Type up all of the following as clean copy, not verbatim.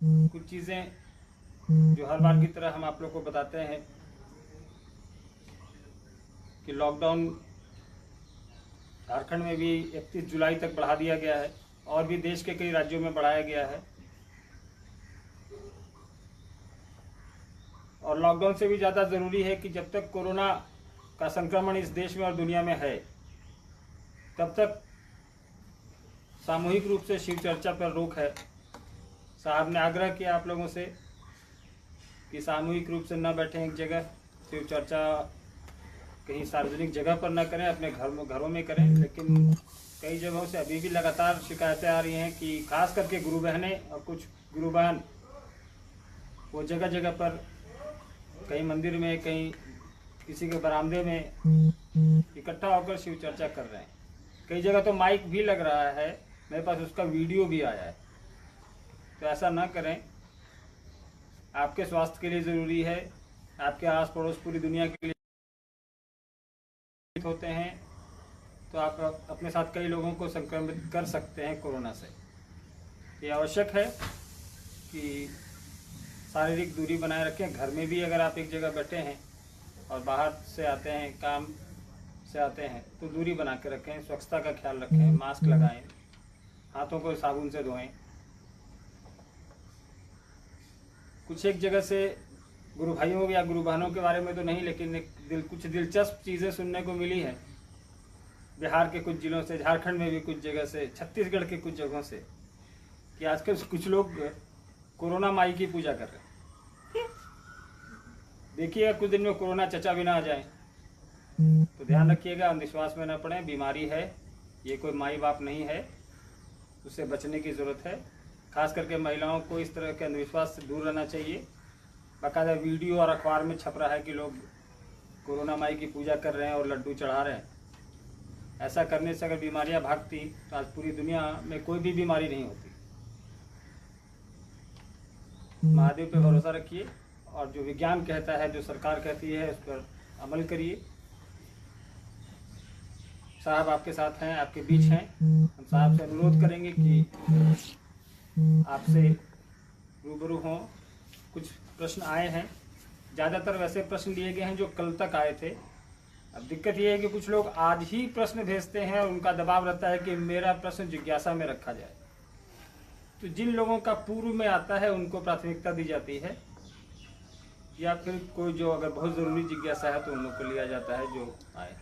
कुछ चीज़ें जो हर बार की तरह हम आप लोग को बताते हैं कि लॉकडाउन झारखंड में भी 31 जुलाई तक बढ़ा दिया गया है और भी देश के कई राज्यों में बढ़ाया गया है। और लॉकडाउन से भी ज़्यादा ज़रूरी है कि जब तक कोरोना का संक्रमण इस देश में और दुनिया में है तब तक सामूहिक रूप से शिव चर्चा पर रोक है। साहब ने आग्रह किया आप लोगों से कि सामूहिक रूप से न बैठें एक जगह, शिव चर्चा कहीं सार्वजनिक जगह पर न करें, अपने घरों में करें। लेकिन कई जगहों से अभी भी लगातार शिकायतें आ रही हैं कि खास करके गुरु बहनें और कुछ गुरु बहन वो जगह जगह पर कहीं मंदिर में, कहीं किसी के बरामदे में इकट्ठा होकर शिव चर्चा कर रहे हैं। कई जगह तो माइक भी लग रहा है, मेरे पास उसका वीडियो भी आया है। तो ऐसा ना करें, आपके स्वास्थ्य के लिए ज़रूरी है, आपके आस पड़ोस पूरी दुनिया के लिए होते हैं, तो आप अपने साथ कई लोगों को संक्रमित कर सकते हैं कोरोना से। ये आवश्यक है कि शारीरिक दूरी बनाए रखें। घर में भी अगर आप एक जगह बैठे हैं और बाहर से आते हैं, काम से आते हैं, तो दूरी बना के रखें, स्वच्छता का ख्याल रखें, मास्क लगाएं, हाथों को साबुन से धोएं। कुछ एक जगह से गुरु भाइयों या गुरु बहनों के बारे में तो नहीं, लेकिन कुछ दिलचस्प चीज़ें सुनने को मिली हैं बिहार के कुछ जिलों से, झारखंड में भी कुछ जगह से, छत्तीसगढ़ के कुछ जगहों से, कि आजकल कुछ लोग कोरोना माई की पूजा कर रहे हैं। देखिएगा कुछ दिन में कोरोना चचा भी ना आ जाए, तो ध्यान रखिएगा, अंधविश्वास में न पड़े। बीमारी है, ये कोई माई बाप नहीं है, उससे बचने की ज़रूरत है। खास करके महिलाओं को इस तरह के अंधविश्वास से दूर रहना चाहिए। बाकायदा वीडियो और अखबार में छप रहा है कि लोग कोरोना माई की पूजा कर रहे हैं और लड्डू चढ़ा रहे हैं। ऐसा करने से अगर बीमारियां भागती तो आज पूरी दुनिया में कोई भी बीमारी नहीं होती। महादेव पे भरोसा रखिए और जो विज्ञान कहता है, जो सरकार कहती है, उस पर अमल करिए। साहब आपके साथ हैं, आपके बीच हैं। हम साहब से अनुरोध करेंगे कि आपसे रूबरू हों। कुछ प्रश्न आए हैं, ज़्यादातर वैसे प्रश्न लिए गए हैं जो कल तक आए थे। अब दिक्कत ये है कि कुछ लोग आज ही प्रश्न भेजते हैं और उनका दबाव रहता है कि मेरा प्रश्न जिज्ञासा में रखा जाए। तो जिन लोगों का पूर्व में आता है उनको प्राथमिकता दी जाती है, या फिर कोई जो अगर बहुत ज़रूरी जिज्ञासा है तो उन लोग को लिया जाता है जो आए।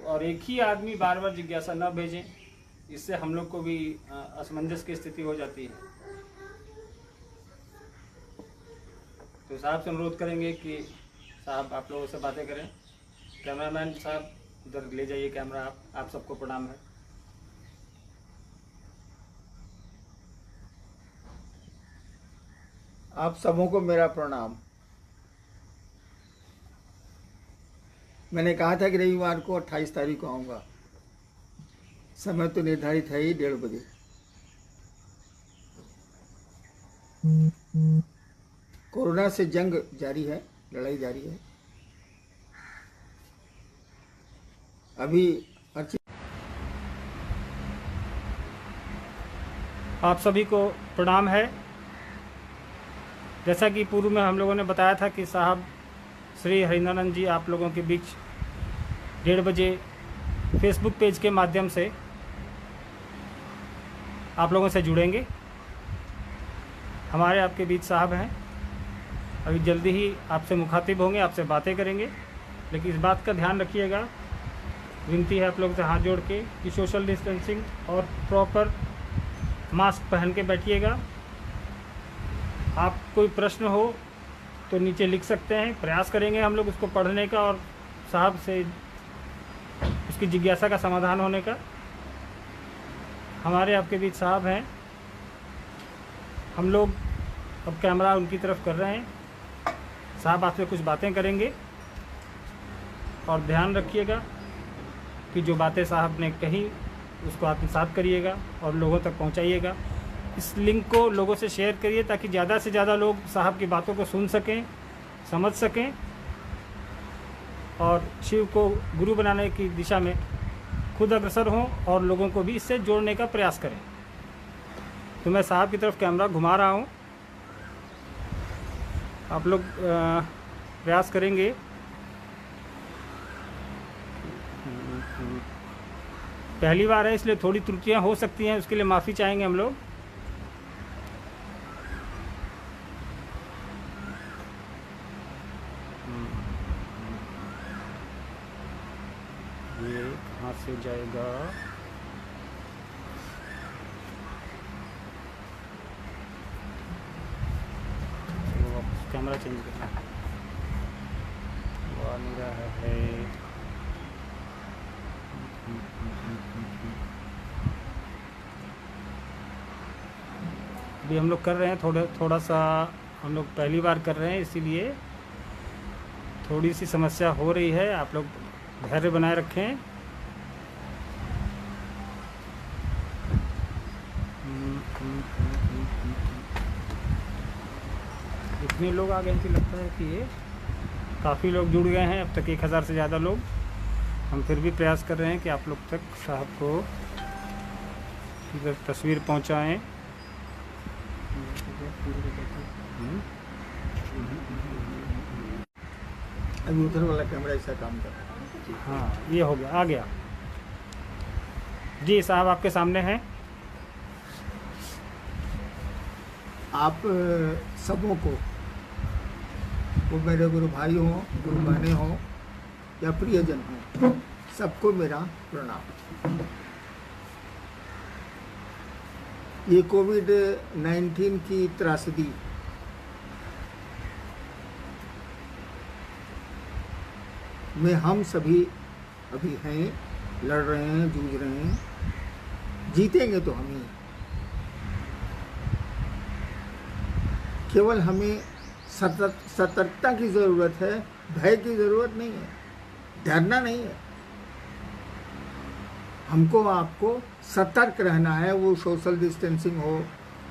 और एक ही आदमी बार बार जिज्ञासा न भेजें, इससे हम लोग को भी असमंजस की स्थिति हो जाती है। तो साहब से अनुरोध करेंगे कि साहब आप लोगों से बातें करें। कैमरामैन साहब उधर ले जाइए कैमरा। आप सबको प्रणाम है। आप सबों को मेरा प्रणाम। मैंने कहा था कि रविवार को 28 तारीख को आऊँगा। समय तो निर्धारित है ही 1:30 बजे। कोरोना से जंग जारी है, लड़ाई जारी है। अभी आप सभी को प्रणाम है। जैसा कि पूर्व में हम लोगों ने बताया था कि साहब श्री हरिनानंद जी आप लोगों के बीच 1:30 बजे फेसबुक पेज के माध्यम से आप लोगों से जुड़ेंगे। हमारे आपके बीच साहब हैं, अभी जल्दी ही आपसे मुखातिब होंगे, आपसे बातें करेंगे। लेकिन इस बात का ध्यान रखिएगा, विनती है आप लोग से हाथ जोड़ के कि सोशल डिस्टेंसिंग और प्रॉपर मास्क पहन के बैठिएगा। आप कोई प्रश्न हो तो नीचे लिख सकते हैं, प्रयास करेंगे हम लोग उसको पढ़ने का और साहब से उसकी जिज्ञासा का समाधान होने का। हमारे आपके बीच साहब हैं, हम लोग अब कैमरा उनकी तरफ कर रहे हैं। साहब आपसे कुछ बातें करेंगे और ध्यान रखिएगा कि जो बातें साहब ने कही उसको आत्मसात करिएगा और लोगों तक पहुंचाइएगा। इस लिंक को लोगों से शेयर करिए ताकि ज़्यादा से ज़्यादा लोग साहब की बातों को सुन सकें, समझ सकें और शिव को गुरु बनाने की दिशा में खुद अग्रसर हों और लोगों को भी इससे जोड़ने का प्रयास करें। तो मैं साहब की तरफ कैमरा घुमा रहा हूँ। आप लोग प्रयास करेंगे। पहली बार है इसलिए थोड़ी त्रुटियां हो सकती हैं, उसके लिए माफ़ी चाहेंगे हम लोग। ये कहाँ से जाएगा? चलो वापस कैमरा चेंज करना है। वो आ नहीं रहा है। अभी हम लोग कर रहे हैं थोड़ा सा, हम लोग पहली बार कर रहे हैं इसीलिए थोड़ी सी समस्या हो रही है। आप लोग धैर्य बनाए रखें। इतने लोग आ गए कि लगता है कि ये काफ़ी लोग जुड़ गए हैं, अब तक 1000 से ज़्यादा लोग। हम फिर भी प्रयास कर रहे हैं कि आप लोग तक साहब को इधर तस्वीर पहुंचाएं। अभी उधर वाला कैमरा ऐसा काम कर रहा है। हाँ ये हो गया, आ गया जी। साहब आपके सामने हैं। आप सबों को, वो मेरे गुरु भाई हों, गुरु बहनें हों या प्रियजन हों, सबको मेरा प्रणाम। ये कोविड-19 की त्रासदी में हम सभी अभी हैं, लड़ रहे हैं, जूझ रहे हैं। जीतेंगे तो हम ही। केवल हमें सतर्कता की ज़रूरत है, भय की ज़रूरत नहीं है, डरना नहीं है। हमको आपको सतर्क रहना है। वो सोशल डिस्टेंसिंग हो,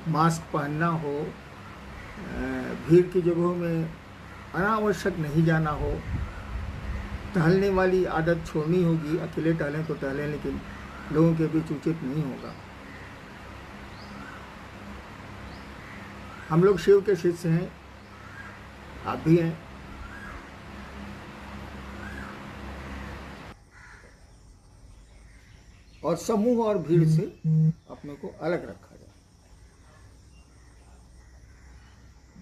मास्क पहनना हो, भीड़ की जगहों में अनावश्यक नहीं जाना हो, टहलने वाली आदत छोड़नी होगी। अकेले टहलें तो टहलें, लेकिन लोगों के बीच उचित नहीं होगा। हम लोग शिव के शिष्य हैं, आप भी हैं। और समूह और भीड़ से अपने को अलग रखा जाए।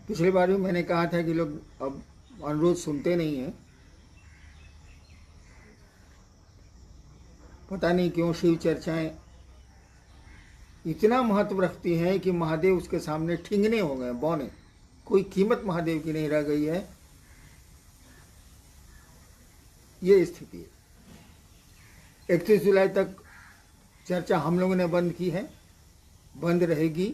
पिछली बार भी मैंने कहा था कि लोग अब अनुरोध सुनते नहीं हैं। पता नहीं क्यों शिव चर्चाएं इतना महत्व रखती हैं कि महादेव उसके सामने ठिंगने हो गए, बौने। कोई कीमत महादेव की नहीं रह गई है। ये स्थिति है। 31 जुलाई तक चर्चा हम लोगों ने बंद की है, बंद रहेगी।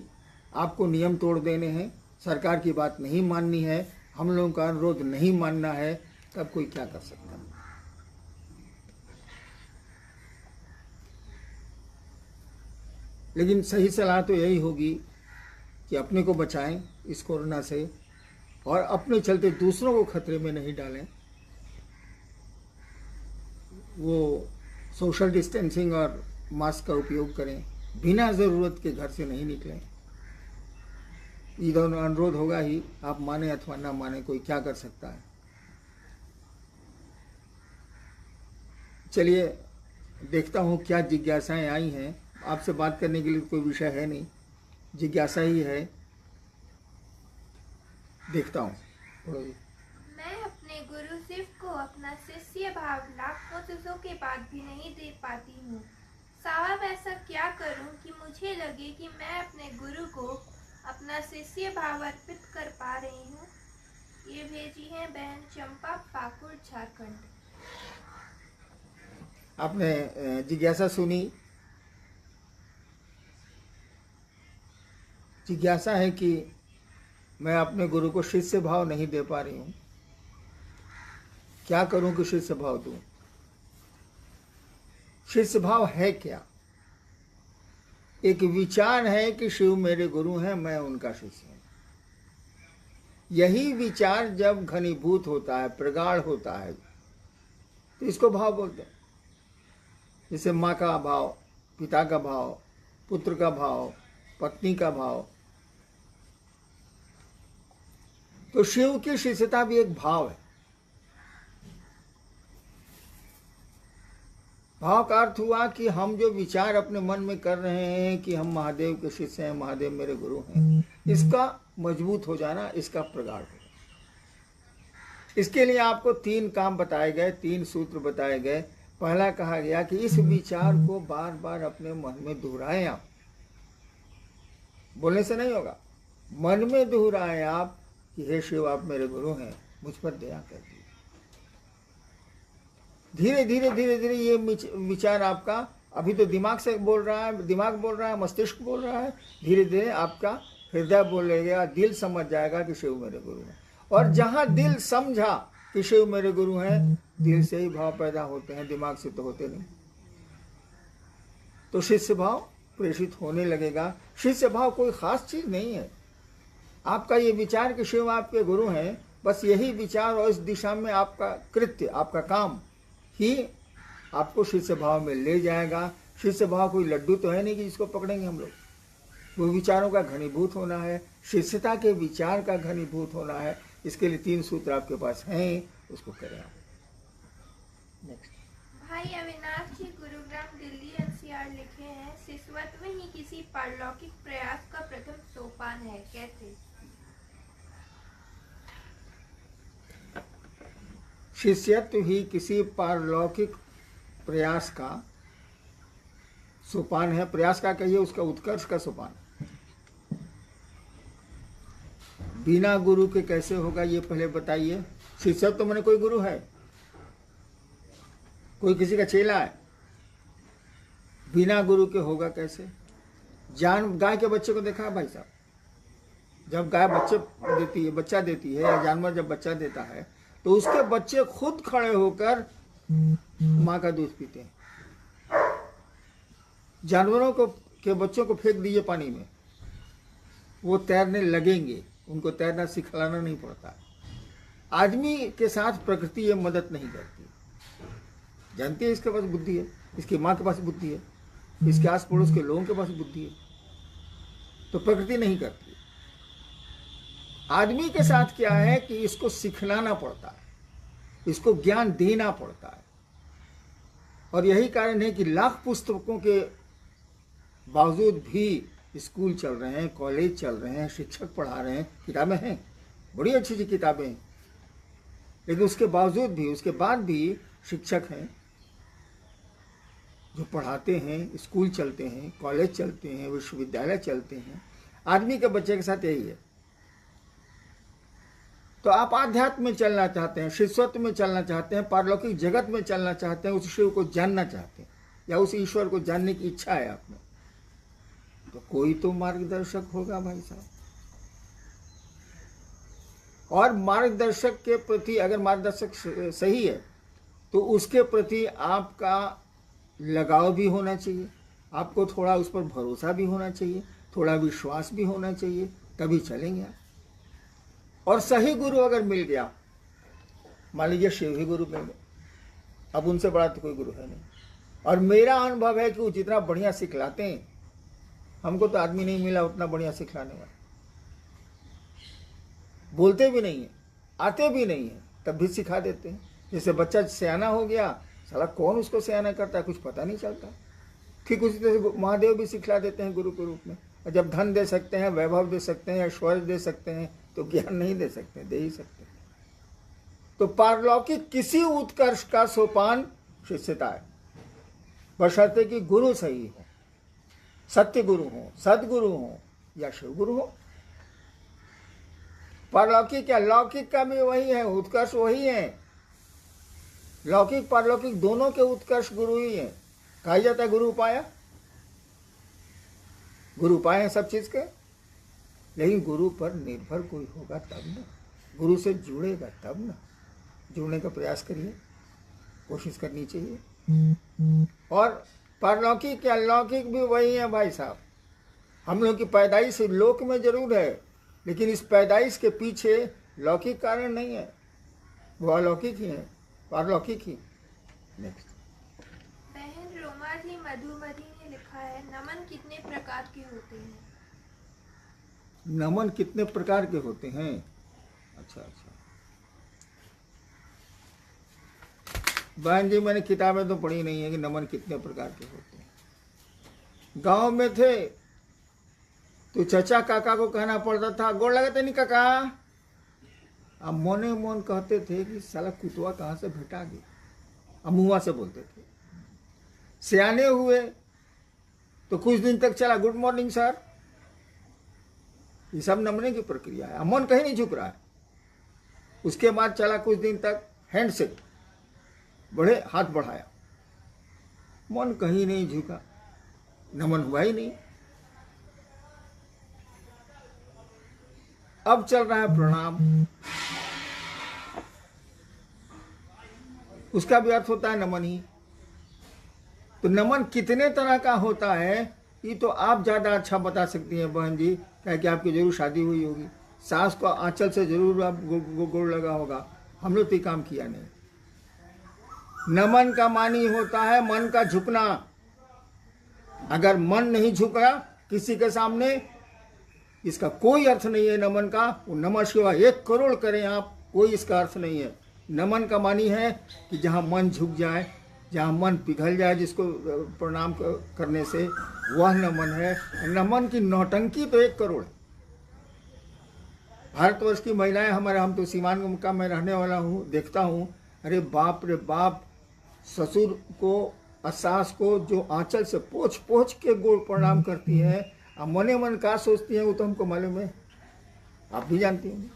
आपको नियम तोड़ देने हैं, सरकार की बात नहीं माननी है, हम लोगों का अनुरोध नहीं मानना है, तब कोई क्या कर सकता है। लेकिन सही सलाह तो यही होगी कि अपने को बचाएं इस कोरोना से, और अपने चलते दूसरों को खतरे में नहीं डालें। वो सोशल डिस्टेंसिंग और मास्क का उपयोग करें, बिना ज़रूरत के घर से नहीं निकलें। ये दोनों अनुरोध होगा ही, आप माने अथवा ना माने, कोई क्या कर सकता है। चलिए देखता हूँ क्या जिज्ञासाएं आई हैं। आपसे बात करने के लिए कोई विषय है नहीं, जिज्ञासा ही है। देखता हूँ। मैं अपने गुरु शिव को अपना शिष्य भाव लाख कोशिशों के बाद भी नहीं दे पाती हूँ। साहब ऐसा क्या करूँ कि मुझे लगे कि मैं अपने गुरु को अपना शिष्य भाव अर्पित कर पा रही हूँ। ये भेजी है बहन चंपा, पाकुड़, झारखंड। आपने जिज्ञासा सुनी। जिज्ञासा है कि मैं अपने गुरु को शिष्य भाव नहीं दे पा रही हूँ, क्या करूं कि शिष्य भाव दूं। शिष्य भाव है क्या? एक विचार है कि शिव मेरे गुरु हैं, मैं उनका शिष्य हूं। यही विचार जब घनीभूत होता है, प्रगाढ़ होता है, तो इसको भाव बोलते हैं। जैसे माँ का भाव, पिता का भाव, पुत्र का भाव, पत्नी का भाव, तो शिव की शिष्यता भी एक भाव है। भाव का अर्थ हुआ कि हम जो विचार अपने मन में कर रहे हैं कि हम महादेव के शिष्य हैं, महादेव मेरे गुरु हैं, इसका मजबूत हो जाना, इसका प्रगाढ़ हो जाना। इसके लिए आपको 3 काम बताए गए, 3 सूत्र बताए गए। पहला कहा गया कि इस विचार को बार बार अपने मन में दोहराएं आप, बोलने से नहीं होगा, मन में दोहराएं आप कि हे शिव आप मेरे गुरु हैं, मुझ पर दया कर दीजिए। धीरे धीरे धीरे धीरे ये विचार आपका, अभी तो दिमाग से बोल रहा है, दिमाग बोल रहा है, मस्तिष्क बोल रहा है, धीरे धीरे आपका हृदय बोलेगा, दिल समझ जाएगा कि शिव मेरे गुरु हैं। और जहां दिल समझा कि शिव मेरे गुरु हैं, दिल से ही भाव पैदा होते हैं, दिमाग से तो होते नहीं। तो शिष्य भाव प्रेषित होने लगेगा। शिष्य भाव कोई खास चीज नहीं है। आपका ये विचार कि शिव आपके गुरु हैं, बस यही विचार और इस दिशा में आपका कृत्य, आपका काम ही आपको शिष्य भाव में ले जाएगा। शिष्य भाव कोई लड्डू तो है नहीं कि जिसको पकड़ेंगे हम लोग। वो विचारों का घनीभूत होना है, शिष्यता के विचार का घनीभूत होना है। इसके लिए 3 सूत्र आपके पास हैं, उसको करें आप। नेक्स्ट। भाई अविनाश जी गुरुग्राम दिल्ली एनसीआर लिखे हैं, शिष्यत्व ही किसी पारलौकिक प्रयास का प्रथम सोपान है, कैसे? शिष्यत्व ही किसी पारलौकिक प्रयास का सोपान है। प्रयास का कहिए, उसका उत्कर्ष का सोपान। बिना गुरु के कैसे होगा ये पहले बताइए। शिष्यत्व तो मैंने कोई गुरु है, कोई किसी का चेला है, बिना गुरु के होगा कैसे? गाय के बच्चे को देखा है भाई साहब, जब गाय बच्चा देती है या जानवर जब बच्चा देता है तो उसके बच्चे खुद खड़े होकर माँ का दूध पीते हैं। जानवरों के बच्चों को फेंक दीजिए पानी में, वो तैरने लगेंगे, उनको तैरना सिखलाना नहीं पड़ता। आदमी के साथ प्रकृति ये मदद नहीं करती। जानती है इसके पास बुद्धि है, इसकी माँ के पास बुद्धि है, इसके आस पड़ोस के लोगों के पास बुद्धि है, तो प्रकृति नहीं करती। आदमी के साथ क्या है कि इसको सिखलाना पड़ता है, इसको ज्ञान देना पड़ता है। और यही कारण है कि लाख पुस्तकों के बावजूद भी स्कूल चल रहे हैं, कॉलेज चल रहे हैं, शिक्षक पढ़ा रहे हैं, किताबें हैं, बड़ी अच्छी अच्छी किताबें हैं, लेकिन उसके बावजूद भी, उसके बाद भी शिक्षक हैं जो पढ़ाते हैं, स्कूल चलते हैं, कॉलेज चलते हैं, विश्वविद्यालय चलते हैं। आदमी के बच्चे के साथ यही है। तो आप आध्यात्म में चलना चाहते हैं, शिष्यत्व में चलना चाहते हैं, पारलौकिक जगत में चलना चाहते हैं, उस शिव को जानना चाहते हैं या उस ईश्वर को जानने की इच्छा है आप में, तो कोई तो मार्गदर्शक होगा भाई साहब। और मार्गदर्शक के प्रति, अगर मार्गदर्शक सही है तो उसके प्रति आपका लगाव भी होना चाहिए, आपको थोड़ा उस पर भरोसा भी होना चाहिए, थोड़ा विश्वास भी होना चाहिए, तभी चलेंगे आप। और सही गुरु अगर मिल गया, मान लीजिए शिव ही गुरु मिल गए, अब उनसे बड़ा तो कोई गुरु है नहीं। और मेरा अनुभव है कि वो जितना बढ़िया सिखलाते हैं, हमको तो आदमी नहीं मिला उतना बढ़िया सिखलाने वाला। बोलते भी नहीं है, आते भी नहीं है, तब भी सिखा देते हैं। जैसे बच्चा सयाना हो गया, साला कौन उसको सयाना करता है, कुछ पता नहीं चलता। ठीक उसी तरह से महादेव भी सिखला देते हैं गुरु के रूप में। और जब धन दे सकते हैं, वैभव दे सकते हैं, ऐश्वर्य दे सकते हैं, तो ज्ञान नहीं दे सकते, दे ही सकते हैं। तो पारलौकिक किसी उत्कर्ष का सोपान शिष्यता है, बशर्ते कि गुरु सही हो, सत्य गुरु हो, सदगुरु हो या शिव गुरु हो। पारलौकिक क्या, लौकिक का भी वही है, उत्कर्ष वही है। लौकिक पारलौकिक दोनों के उत्कर्ष गुरु ही है। कहा जाता है गुरु उपाय, गुरु उपाय है सब चीज के, लेकिन गुरु पर निर्भर कोई होगा तब ना, गुरु से जुड़ेगा तब ना। जुड़ने का प्रयास करिए, कोशिश करनी चाहिए। और पारलौकिक या लौकिक भी वही है भाई साहब। हम लोग की पैदाइश लोक में जरूर है, लेकिन इस पैदाइश के पीछे लौकिक कारण नहीं है, वो अलौकिक ही है, पारलौकिक ही। नेक्स्ट। बहन रोमा जी मधुमती ने लिखा है, नमन कितने प्रकार के होते हैं? नमन कितने प्रकार के होते हैं? अच्छा अच्छा। बहन जी मैंने किताबें तो पढ़ी नहीं है कि नमन कितने प्रकार के होते हैं। गांव में थे तो चचा काका को कहना पड़ता था गोड़ लगते नहीं काका। अब मोने मोन कहते थे कि साला कुतवा कहाँ से भेटा गया, अब मुआ से बोलते थे। सियाने हुए तो कुछ दिन तक चला गुड मॉर्निंग सर, ये सब नमने की प्रक्रिया है। मन कहीं नहीं झुक रहा है। उसके बाद चला कुछ दिन तक हैंडशेक, बढ़े हाथ बढ़ाया, मन कहीं नहीं झुका, नमन हुआ ही नहीं। अब चल रहा है प्रणाम, उसका भी अर्थ होता है नमन ही। तो नमन कितने तरह का होता है ये तो आप ज्यादा अच्छा बता सकती हैं बहन जी, क्या कि आपकी जरूर शादी हुई होगी, सास को आंचल से जरूर आप गोड़ लगा होगा। हम लोग तो ये काम किया नहीं। नमन का मानी होता है मन का झुकना। अगर मन नहीं झुका किसी के सामने, इसका कोई अर्थ नहीं है नमन का। वो नमः शिवाय 1 करोड़ करें आप, कोई इसका अर्थ नहीं है। नमन का मानी है कि जहाँ मन झुक जाए, जहाँ मन पिघल जाए जिसको प्रणाम करने से, वह नमन है। नमन की नौटंकी तो 1 करोड़ है। भारतवर्ष की महिलाएं हमारे, हम तो सीमांत का मैं रहने वाला हूँ, देखता हूँ, अरे बाप रे बाप, ससुर को सास को जो आंचल से पोछ पोछ के गोड़ प्रणाम करती है, अब मने मन का सोचती है वो तो हमको मालूम है, आप भी जानती होंगी।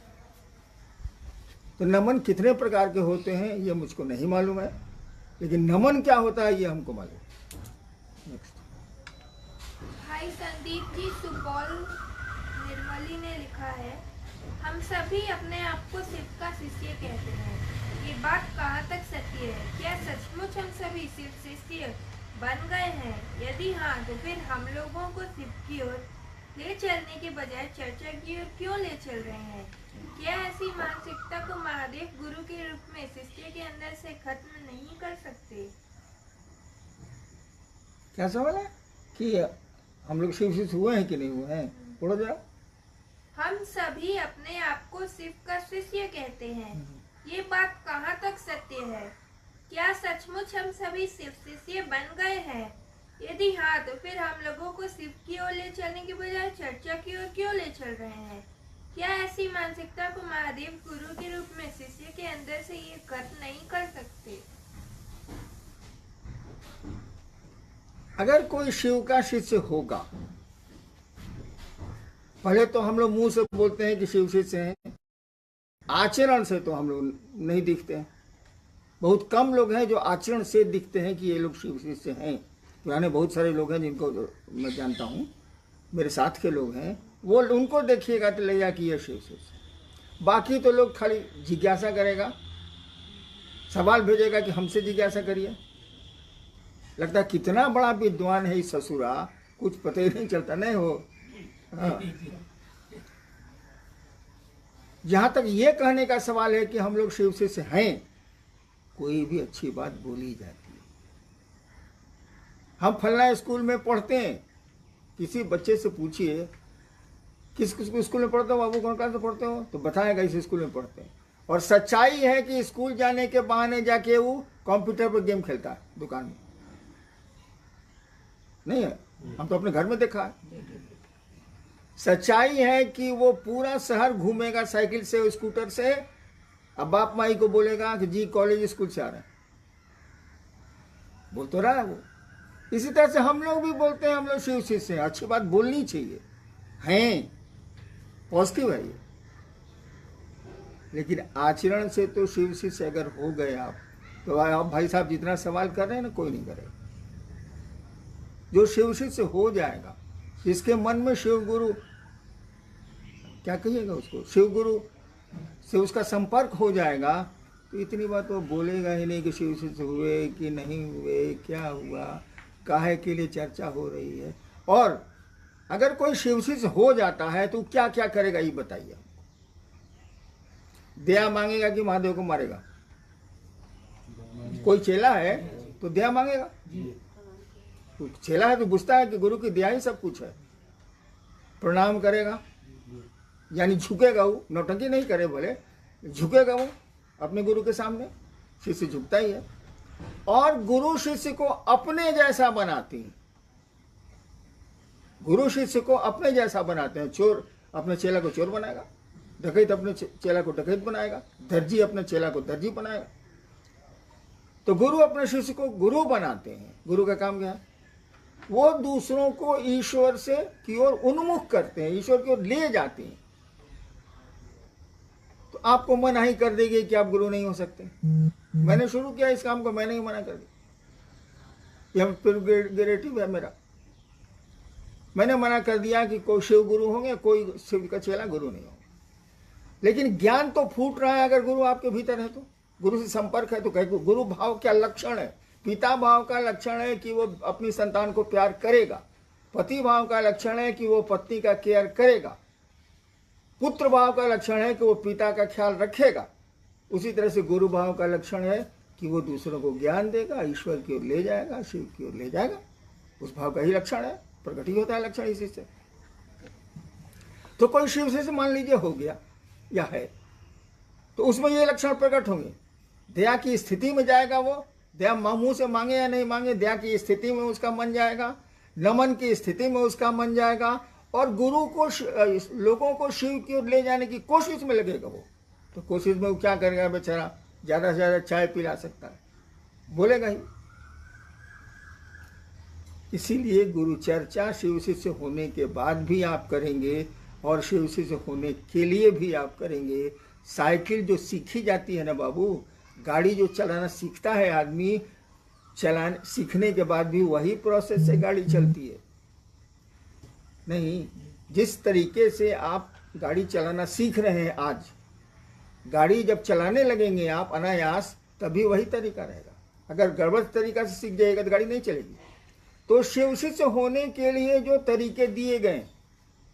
तो नमन कितने प्रकार के होते हैं ये मुझको नहीं मालूम है, लेकिन नमन क्या होता है ये हमको मालूम है। भाई संदीप जी सुपौल निर्मली ने लिखा है, हम सभी अपने आप को शिव का शिष्य कहते हैं। ये बात कहाँ तक सत्य है? क्या सचमुच हम सभी शिव शिष्य बन गए हैं? यदि हाँ तो फिर हम लोगों को शिव की ओर ले चलने के बजाय चर्चा की ओर क्यों ले चल रहे हैं? क्या ऐसी मानसिकता को महादेव गुरु के रूप में शिष्य के अंदर से खत्म नहीं कर सकते? क्या सवाल है कि हम लोग शिव शिष्य हुए हैं कि नहीं हुए हैं? पढ़ो जरा। हम सभी अपने आप को शिव का शिष्य कहते हैं। ये बात कहाँ तक सत्य है? क्या सचमुच हम सभी शिव शिष्य बन गए हैं? यदि हाँ तो फिर हम लोगों को शिव की ओर ले चलने के बजाय चर्चा की ओर क्यों ले चल रहे हैं? क्या ऐसी मानसिकता को महादेव गुरु के रूप में शिष्य के अंदर से ये खत्म नहीं कर सकते? अगर कोई शिव का शिष्य होगा, पहले तो हम लोग मुंह से बोलते हैं कि शिव शिष्य हैं, आचरण से तो हम लोग नहीं दिखते हैं। बहुत कम लोग हैं जो आचरण से दिखते हैं कि ये लोग शिव शिष्य हैं। पुराने बहुत सारे लोग हैं जिनको मैं जानता हूँ, मेरे साथ के लोग हैं, वो उनको देखिएगा तो लगेगा कि ये शिव शिष्य। बाकी तो लोग खाली जिज्ञासा करेगा, सवाल भेजेगा कि हमसे जिज्ञासा करिए। लगता है कितना बड़ा विद्वान है इस ससुरा, कुछ पता ही नहीं चलता। नहीं हो हाँ। जहां तक ये कहने का सवाल है कि हम लोग शिव शिष्य हैं, कोई भी अच्छी बात बोली जाती है। हम फलना स्कूल में पढ़ते हैं, किसी बच्चे से पूछिए किस स्कूल में पढ़ते हो बाबू, कौन क्लास में पढ़ते हो, तो बताएगा इस स्कूल में पढ़ते हैं। और सच्चाई है कि स्कूल जाने के बहाने जाके वो कंप्यूटर पर गेम खेलता है दुकान में। नहीं है, हम तो अपने घर में देखा है। सच्चाई है कि वो पूरा शहर घूमेगा साइकिल से, स्कूटर से, अब बाप माई को बोलेगा कि जी कॉलेज स्कूल से आ रहे हैं, बोल तो रहा है वो। इसी तरह से हम लोग भी बोलते हैं हम लोग शिव शिष्य हैं। अच्छी बात बोलनी चाहिए, हैं, पॉजिटिव है ये। लेकिन आचरण से तो शिव शिष्य अगर हो गए आप, तो आप भाई साहब जितना सवाल कर रहे हैं ना, कोई नहीं करेगा। जो शिव शिष्य हो जाएगा, जिसके मन में शिव गुरु, क्या कहिएगा उसको, शिव गुरु से उसका संपर्क हो जाएगा, तो इतनी बात वो बोलेगा ही नहीं कि शिव शिष्य हुए कि नहीं हुए, क्या हुआ, काहे के लिए चर्चा हो रही है। और अगर कोई शिव शिष्य हो जाता है तो क्या क्या करेगा ये बताइए। दया मांगेगा कि महादेव को मारेगा? कोई चेला है तो दया मांगेगा? तो चेला है तो पूछता है कि गुरु की दया ही सब कुछ है। प्रणाम करेगा, यानी झुकेगा वो, नौटंकी नहीं करे भले, झुकेगा वो अपने गुरु के सामने, शिष्य झुकता ही है। और गुरु शिष्य को अपने जैसा बनाते हैं, गुरु शिष्य को अपने जैसा बनाते हैं। चोर अपने चेला को चोर बनाएगा, डकैत अपने चेला को डकैत बनाएगा, दर्जी अपने चेला को दर्जी बनाएगा। तो गुरु अपने शिष्य को गुरु बनाते हैं। गुरु का काम क्या है? वो दूसरों को ईश्वर से की ओर उन्मुख करते हैं, ईश्वर की ओर ले जाते हैं। तो आपको मना ही कर देंगे कि आप गुरु नहीं हो सकते। मैंने शुरू किया इस काम को, मैंने ही मना कर दिया, यह प्रेरोगेटिव है मेरा। मैंने मना कर दिया कि कोई शिव गुरु होंगे, कोई शिव का चेला गुरु नहीं होगा। लेकिन ज्ञान तो फूट रहा है अगर गुरु आपके भीतर है तो, गुरु से संपर्क है तो। कहीं गुरु भाव क्या लक्षण है? पिता भाव का लक्षण है कि वो अपनी संतान को प्यार करेगा, पति भाव का लक्षण है कि वो पत्नी का केयर करेगा, पुत्र भाव का लक्षण है कि वो पिता का ख्याल रखेगा। उसी तरह से गुरु भाव का लक्षण है कि वो दूसरों को ज्ञान देगा, ईश्वर की ओर ले जाएगा, शिव की ओर ले जाएगा। उस भाव का ही लक्षण है, प्रकट ही होता है लक्षण इसी से। तो कोई शिव से मान लीजिए हो गया या है, तो उसमें ये लक्षण प्रकट होंगे। दया की स्थिति में जाएगा वो, दया मुंह से मांगे या नहीं मांगे, दया की स्थिति में उसका मन जाएगा, नमन की स्थिति में उसका मन जाएगा, और गुरु को लोगों को शिव की ओर ले जाने की कोशिश में लगेगा वो। तो कोशिश में वो क्या करेगा बेचारा? ज्यादा से ज्यादा चाय पिला सकता है, बोलेगा ही। इसीलिए गुरु चर्चा शिव शिष्य होने के बाद भी आप करेंगे, और शिव शिष्य होने के लिए भी आप करेंगे। साइकिल जो सीखी जाती है ना बाबू, गाड़ी जो चलाना सीखता है आदमी, चलाने सीखने के बाद भी वही प्रोसेस से गाड़ी चलती है। नहीं, जिस तरीके से आप गाड़ी चलाना सीख रहे हैं आज, गाड़ी जब चलाने लगेंगे आप अनायास, तभी वही तरीका रहेगा। अगर गड़बड़ तरीका से सीख जाएगा तो गाड़ी नहीं चलेगी। तो शिव शिष्य होने के लिए जो तरीके दिए गए,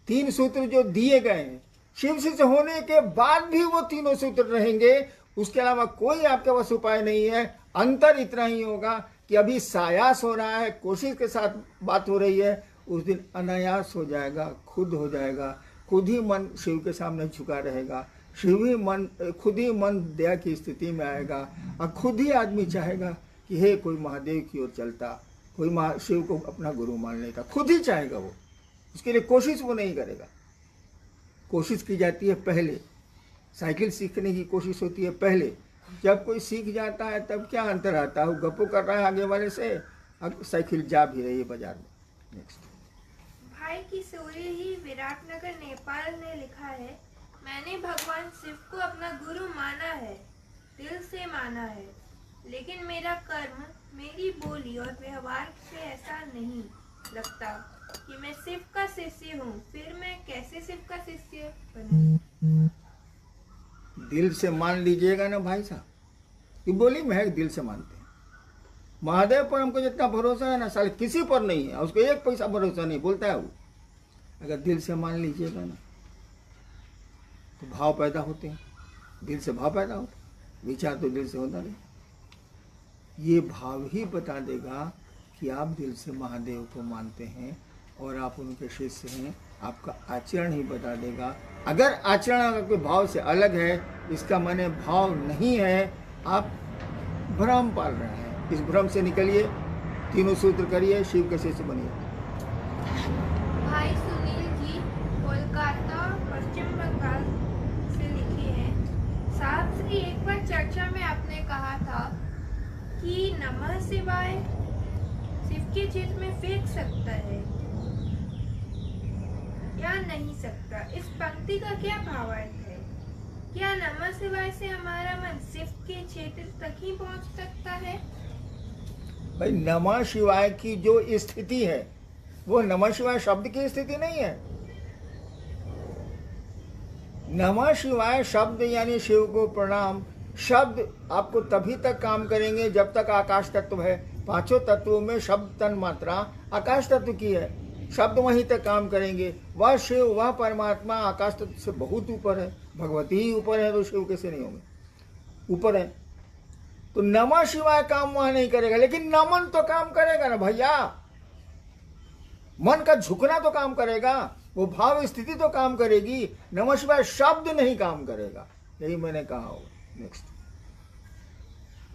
3 सूत्र जो दिए गए हैं, शिव शिष्य होने के बाद भी वो तीनों सूत्र रहेंगे। उसके अलावा कोई आपके पास उपाय नहीं है। अंतर इतना ही होगा कि अभी सायास हो रहा है, कोशिश के साथ बात हो रही है, उस दिन अनायास हो जाएगा, खुद हो जाएगा। खुद ही मन शिव के सामने झुका रहेगा, खुद ही मन दया की स्थिति में आएगा, और खुद ही आदमी चाहेगा कि हे कोई महादेव की ओर चलता, कोई शिव को अपना गुरु मान लेता। खुद ही चाहेगा वो, उसके लिए कोशिश वो नहीं करेगा। कोशिश की जाती है पहले, साइकिल सीखने की कोशिश होती है पहले। जब कोई सीख जाता है तब क्या अंतर आता है? वो गप्पो कर रहा है आगे वाले से, अब साइकिल जा भी रही है बाजार में। नेक्स्ट। भाई किशोरी ही विराटनगर नेपाल ने लिखा है, मैंने भगवान शिव को अपना गुरु माना है, दिल से माना है, लेकिन मेरा कर्म, मेरी बोली और व्यवहार से ऐसा नहीं लगता कि मैं शिव का शिष्य हूँ। फिर मैं कैसे शिव का शिष्य बनूं? दिल से मान लीजिएगा ना भाई साहब, ये बोली महक दिल से मानते हैं। महादेव पर हमको जितना भरोसा है ना, साले किसी पर नहीं है, उसको 1 पैसा भरोसा नहीं, बोलता है वो। अगर दिल से मान लीजिएगा ना, तो भाव पैदा होते हैं, दिल से भाव पैदा होते हैं, विचार तो दिल से होता नहीं। ये भाव ही बता देगा कि आप दिल से महादेव को मानते हैं और आप उनके शिष्य हैं। आपका आचरण ही बता देगा। अगर आचरण अगर कोई भाव से अलग है, इसका माने भाव नहीं है, आप भ्रम पाल रहे हैं। इस भ्रम से निकलिए, तीनों सूत्र करिए, शिव के शिष्य बनिए। भाई सुनील जी कोलकाता पश्चिम बंगाल से लिखे हैं, साहब श्री एक बार चर्चा में आपने कहा था कि नमः शिवाय शिव के चित्त में फेंक सकता है या नहीं सकता। इस पंक्ति का क्या भावार्थ है? क्या नमः शिवाय से हमारा मन शिव के क्षेत्र तक ही पहुंच सकता है? भाई नमः शिवाय की जो स्थिति है, वो नमः शिवाय शब्द की स्थिति नहीं है। नमः शिवाय शब्द यानी शिव को प्रणाम शब्द आपको तभी तक काम करेंगे जब तक आकाश तत्व है। 5 तत्वों में शब्द तन मात्रा आकाश तत्व की है, शब्द वहीं तक काम करेंगे। वह शिव, वह परमात्मा आकाश तत्व से बहुत ऊपर है, भगवती ही ऊपर है, तो शिव कैसे नहीं होंगे? ऊपर है। तो नमः शिवाय काम वहां नहीं करेगा, लेकिन नमन तो काम करेगा ना भैया। मन का झुकना तो काम करेगा। वो भाव स्थिति तो काम करेगी, नमः शिवाय शब्द नहीं काम करेगा। यही मैंने कहा हो। नेक्स्ट।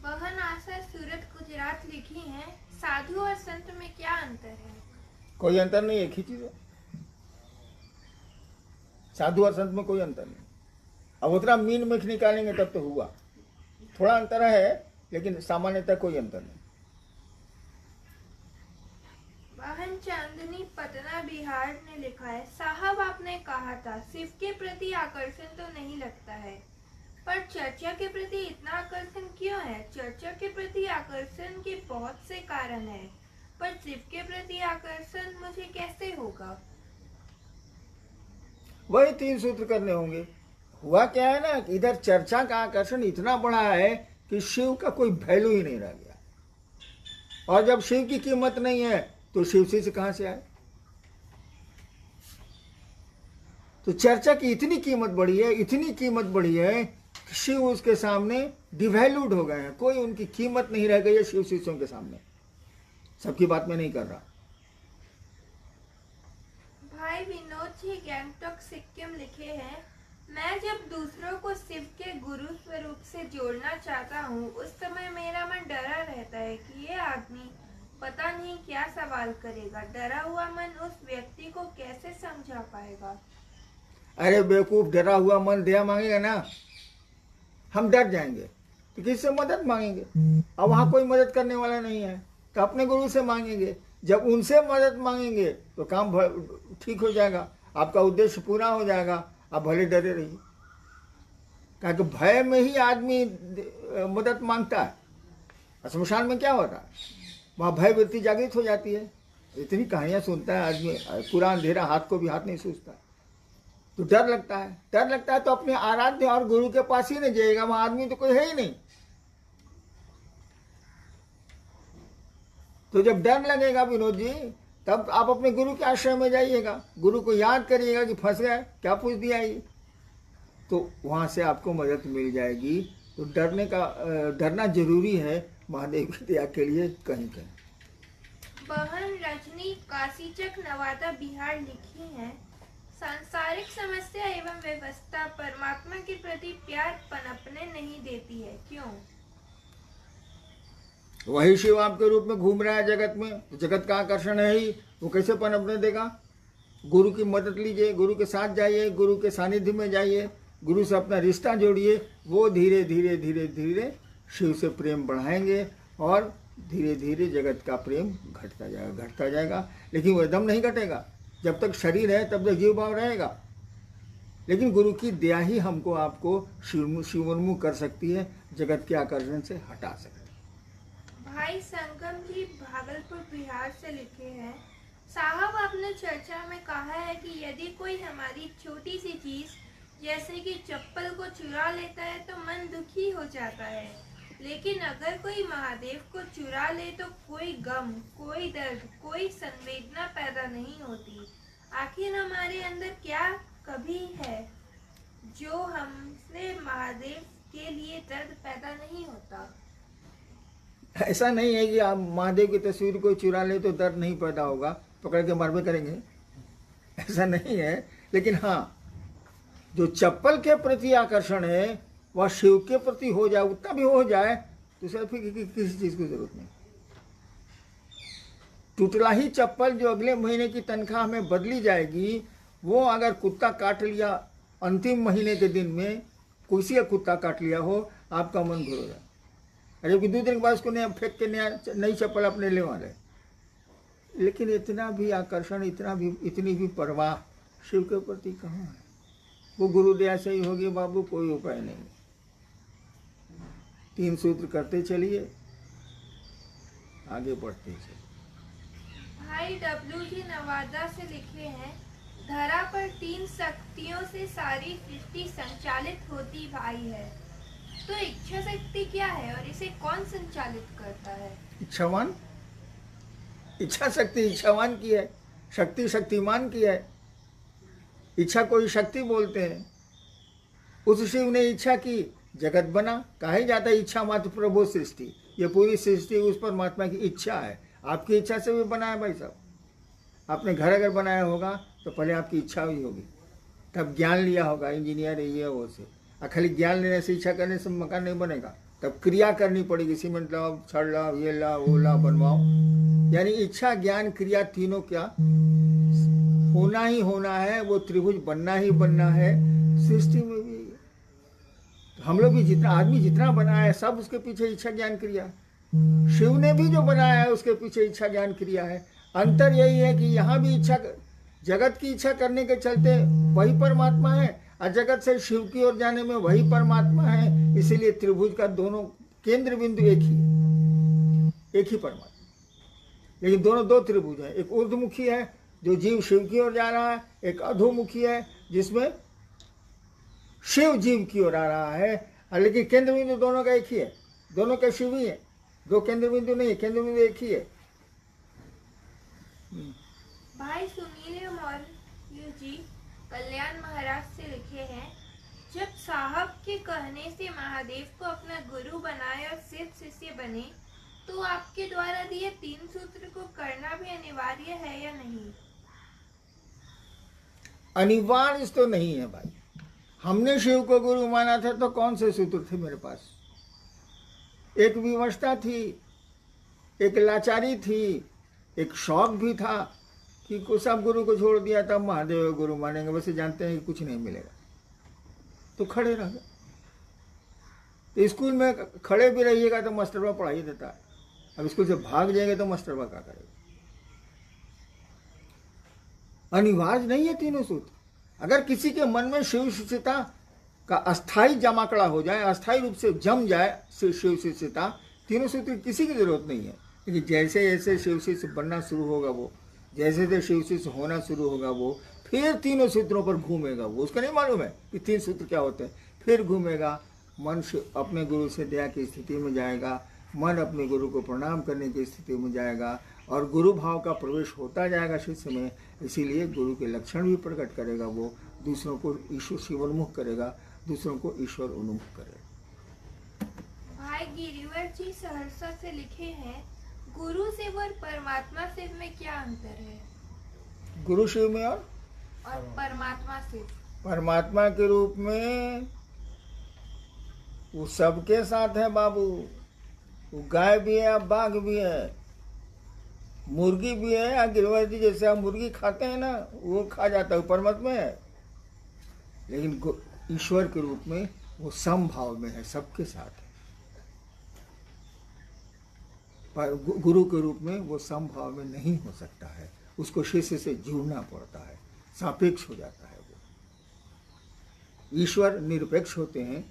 बहन आशा सूरत गुजरात लिखी है, साधु और संत में क्या अंतर है? कोई अंतर नहीं, एक ही चीज है। साधु और संत में कोई अंतर नहीं। अब उतना मीन मिख निकालेंगे तब तो हुआ। थोड़ा अंतर है, लेकिन सामान्यतः कोई अंतर नहीं। बहन चांदनी पटना बिहार ने लिखा है, साहब आपने कहा था शिव के प्रति आकर्षण तो नहीं लगता है, पर चर्चा के प्रति इतना आकर्षण क्यों है? चर्चा के प्रति आकर्षण के बहुत से कारण हैं, पर शिव के प्रति आकर्षण मुझे कैसे होगा? वही 3 सूत्र करने होंगे। हुआ क्या है ना, कि इधर चर्चा का आकर्षण इतना बड़ा है कि शिव का कोई वैल्यू ही नहीं रह गया। और जब शिव की कीमत नहीं है तो शिव से कहां से आए? तो चर्चा की इतनी कीमत बढ़ी है, इतनी कीमत बढ़ी है कि शिव उसके सामने डिवैल्यूड हो गए हैं। कोई उनकी कीमत नहीं रह गई है शिव शिष्यों के सामने। सबकी बात में नहीं कर रहा। भाई विनोद जी गैंगटॉक सिक्किम लिखे हैं, मैं जब दूसरों को शिव के गुरु स्वरूप से जोड़ना चाहता हूँ, उस समय मेरा मन डरा रहता है कि ये आदमी पता नहीं क्या सवाल करेगा। डरा हुआ मन उस व्यक्ति को कैसे समझा पाएगा? अरे बेवकूफ, डरा हुआ मन दया मांगेगा ना। हम डर जाएंगे तो किससे मदद मांगेंगे? अब वहां कोई मदद करने वाला नहीं है तो अपने गुरु से मांगेंगे। जब उनसे मदद मांगेंगे तो काम ठीक हो जाएगा, आपका उद्देश्य पूरा हो जाएगा। आप भले डरे रहिए, क्योंकि भय में ही आदमी मदद मांगता है। शमशान में क्या होता है? वहाँ भय वृत्ति जागृत हो जाती है। इतनी कहानियां सुनता है आदमी, पूरा अंधेरा हाथ को भी हाथ नहीं सूझता, तो डर लगता है। डर लगता है तो अपने आराध्य और गुरु के पास ही नहीं जाएगा, वहां आदमी तो कोई है ही नहीं। तो जब डर लगेगा विनोद जी, तब आप अपने गुरु के आश्रय में जाइएगा, गुरु को याद करिएगा कि फंस गए, क्या पूछ दिया ये, तो वहां से आपको मदद मिल जाएगी। तो डरना जरूरी है महादेव की दया के लिए कहीं कहीं। बहन रजनी काशीचक नवादा बिहार लिखी है, सांसारिक समस्या एवं व्यवस्था परमात्मा के प्रति प्यार पनपने नहीं देती है, क्यों? वही शिव आपके रूप में घूम रहा है जगत में, जगत का आकर्षण है ही, वो कैसे पनपने देगा? गुरु की मदद लीजिए, गुरु के साथ जाइए, गुरु के सानिध्य में जाइए, गुरु से अपना रिश्ता जोड़िए। वो धीरे धीरे धीरे धीरे शिव से प्रेम बढ़ाएंगे और धीरे धीरे जगत का प्रेम घटता जाएगा। लेकिन वो एकदम नहीं घटेगा। जब तक शरीर है तब तक जीव भाव रहेगा। लेकिन गुरु की दया ही हमको आपको शिवोन्मुख कर सकती है, जगत के आकर्षण से हटा सकती है। भाई संगम जी भागलपुर बिहार से लिखे हैं, साहब आपने चर्चा में कहा है कि यदि कोई हमारी छोटी सी चीज जैसे कि चप्पल को चुरा लेता है तो मन दुखी हो जाता है, लेकिन अगर कोई महादेव को चुरा ले तो कोई गम, कोई दर्द, कोई संवेदना पैदा नहीं होती। आखिर हमारे अंदर क्या कभी है जो हमसे महादेव के लिए दर्द पैदा नहीं होता? ऐसा नहीं है कि आप महादेव की तस्वीर को चुरा ले तो दर्द नहीं पैदा होगा, पकड़ के मारबे करेंगे, ऐसा नहीं है। लेकिन हाँ, जो चप्पल के प्रति आकर्षण है वह शिव के प्रति हो जाए, उतना भी हो जाए तो सर फिर किसी चीज की जरूरत नहीं। टुटला ही चप्पल जो अगले महीने की तनख्वाह में बदली जाएगी, वो अगर कुत्ता काट लिया अंतिम महीने के दिन में, किसी का कुत्ता काट लिया हो, आपका मन घुर हो जाए। अरे 2 दिन के बाद उसको नया फेंक के नई चप्पल अपने ले वाले। लेकिन इतना भी आकर्षण, इतनी भी परवाह शिव के प्रति कहाँ है? वो गुरु दया से ही होगी बाबू, कोई उपाय नहीं। 3 सूत्र करते चलिए, आगे बढ़ते चलिए। भाई डब्ल्यू जी नवादा से लिखे हैं, धरा पर 3 शक्तियों से सारी सृष्टि संचालित होती भाई है, तो इच्छा शक्ति क्या है और इसे कौन संचालित करता है? इच्छावान। इच्छा शक्ति इच्छावान की है, शक्ति शक्तिमान की है। इच्छा को ही शक्ति बोलते हैं। उस शिव ने इच्छा की, जगत बना। कहा ही जाता है इच्छा मात्र प्रभु सृष्टि। ये पूरी सृष्टि उस परमात्मा की इच्छा है। आपकी इच्छा से भी बना है भाई साहब। आपने घर अगर बनाया होगा तो पहले आपकी इच्छा हुई होगी, तब ज्ञान लिया होगा, इंजीनियर ये वो से। और खाली ज्ञान लेने से, इच्छा करने से मकान नहीं बनेगा, तब क्रिया करनी पड़ेगी। सीमेंट लाओ, छड़ लाओ, ये लाओ, वो लाओ, बनवाओ। यानी इच्छा, ज्ञान, क्रिया तीनों क्या होना ही होना है, वो त्रिभुज बनना ही बनना है। सृष्टि में भी हम लोग भी जितना आदमी जितना बनाया है, सब उसके पीछे इच्छा ज्ञान क्रिया। शिव ने भी जो बनाया है उसके पीछे इच्छा ज्ञान क्रिया है। अंतर यही है कि यहाँ भी इच्छा, जगत की इच्छा करने के चलते वही परमात्मा है, और जगत से शिव की ओर जाने में वही परमात्मा है। इसीलिए त्रिभुज का दोनों केंद्र बिंदु एक ही परमात्मा। लेकिन दोनों दो त्रिभुज हैं, एक ऊर्ध्वमुखी है जो जीव शिव की ओर जा रहा है, एक अधोमुखी है जिसमें शिव जीव की ओर आ रहा है। लेकिन केंद्र बिंदु दोनों का एक ही है, दोनों का शिव ही है, दो केंद्र बिंदु नहीं है, केंद्र बिंदु एक ही है। भाई सुनील मौर्य जी कल्याण महाराज से लिखे हैं, जब साहब के कहने से महादेव को अपना गुरु बनाए और सिर्फ शिष्य बने, तो आपके द्वारा दिए 3 सूत्र को करना भी अनिवार्य है या नहीं? अनिवार्य तो नहीं है भाई। हमने शिव को गुरु माना था तो कौन से सूत्र थे मेरे पास? एक विवशता थी, एक लाचारी थी, एक शौक भी था कि सब गुरु को छोड़ दिया, तब महादेव गुरु मानेंगे, वैसे जानते हैं कि कुछ नहीं मिलेगा, तो खड़े रह गए। तो स्कूल में खड़े भी रहिएगा तो मास्टरवा पढ़ाई देता है, अब स्कूल से भाग जाएंगे तो मास्टरवा क्या करेगा? अनिवार्य नहीं है तीनों सूत्र। अगर किसी के मन में शिव शिष्यता का अस्थाई जमाकड़ा हो जाए, अस्थाई रूप से जम जाए शिव शिष्यता, तीनों सूत्र किसी की जरूरत नहीं है। लेकिन जैसे जैसे शिव शिष्य बनना शुरू होगा वो, जैसे जैसे शिव शिष्य होना शुरू होगा वो, फिर तीनों सूत्रों पर घूमेगा वो। उसको नहीं मालूम है कि 3 सूत्र क्या होते हैं। फिर घूमेगा, मन अपने गुरु से दया की स्थिति में जाएगा, मन अपने गुरु को प्रणाम करने की स्थिति में जाएगा, और गुरु भाव का प्रवेश होता जाएगा शिष्य में। इसीलिए गुरु के लक्षण भी प्रकट करेगा वो, दूसरों को ईश्वर शिवोन्मुख करेगा, दूसरों को ईश्वर उन्मुख करेगा। भाई गिरिवर जी सहरसा से लिखे हैं, गुरु शिव और परमात्मा शिव में क्या अंतर है? गुरु शिव में और परमात्मा शिव, परमात्मा के रूप में वो सबके साथ है बाबू। वो गाय भी है, बाघ भी है, मुर्गी भी है। गिरवर जी जैसे आप मुर्गी खाते हैं ना, वो खा जाता है, परमात्मा है। लेकिन ईश्वर के रूप में वो समभाव में है, सबके साथ है। पर गुरु के रूप में वो समभाव में नहीं हो सकता है, उसको शिष्य से जुड़ना पड़ता है, सापेक्ष हो जाता है वो। ईश्वर निरपेक्ष होते हैं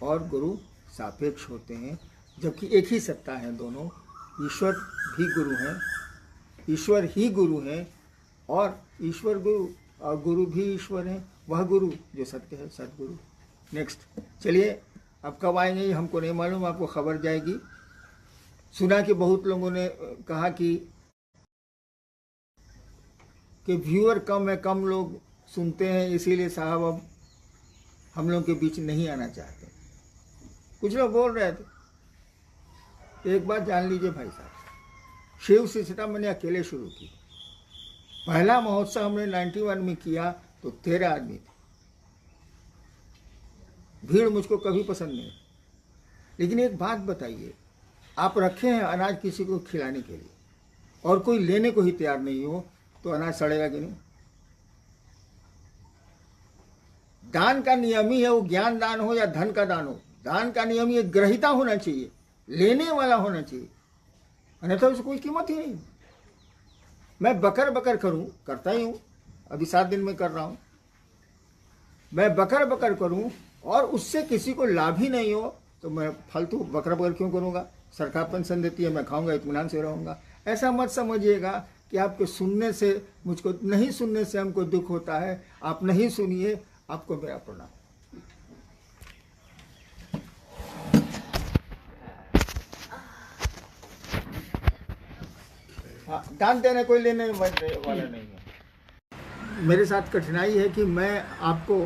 और गुरु सापेक्ष होते हैं, जबकि एक ही सत्ता है दोनों। ईश्वर भी गुरु हैं, ईश्वर ही गुरु हैं, और ईश्वर गुरु और गुरु भी ईश्वर हैं। वह गुरु जो सत्य है, सतगुरु। नेक्स्ट चलिए, अब कब आएंगे हमको नहीं मालूम, आपको खबर जाएगी। सुना कि बहुत लोगों ने कहा कि व्यूअर कम है, कम लोग सुनते हैं, इसीलिए साहब अब हम लोग के बीच नहीं आना चाहते। कुछ लोग बोल रहे थे। एक बात जान लीजिए भाई साहब, शिव शिष्यता मैंने अकेले शुरू की। पहला महोत्सव हमने 91 में किया तो 13 आदमी थे। भीड़ मुझको कभी पसंद नहीं। लेकिन एक बात बताइए, आप रखे हैं अनाज किसी को खिलाने के लिए और कोई लेने को ही तैयार नहीं हो, तो अनाज सड़ेगा कि नहीं? दान का नियम ही है, वो ज्ञान दान हो या धन का दान हो, दान का नियम ये ग्रहिता होना चाहिए, लेने वाला होना चाहिए, अन्यथा उसको कोई कीमत ही नहीं। मैं बकर बकर करूं, करता ही हूं, अभी 7 दिन में कर रहा हूं। मैं बकर बकर करूं और उससे किसी को लाभ ही नहीं हो, तो मैं फालतू बकर बकर क्यों करूंगा? सरकार पेंशन देती है, मैं खाऊंगा, इत्मीनान से रहूंगा। ऐसा मत समझिएगा कि आपके सुनने से, मुझको नहीं सुनने से हमको दुख होता है। आप नहीं सुनिए, आपको मेरा प्रणाम। हाँ, दान देने कोई लेने वाला नहीं है। मेरे साथ कठिनाई है कि मैं आपको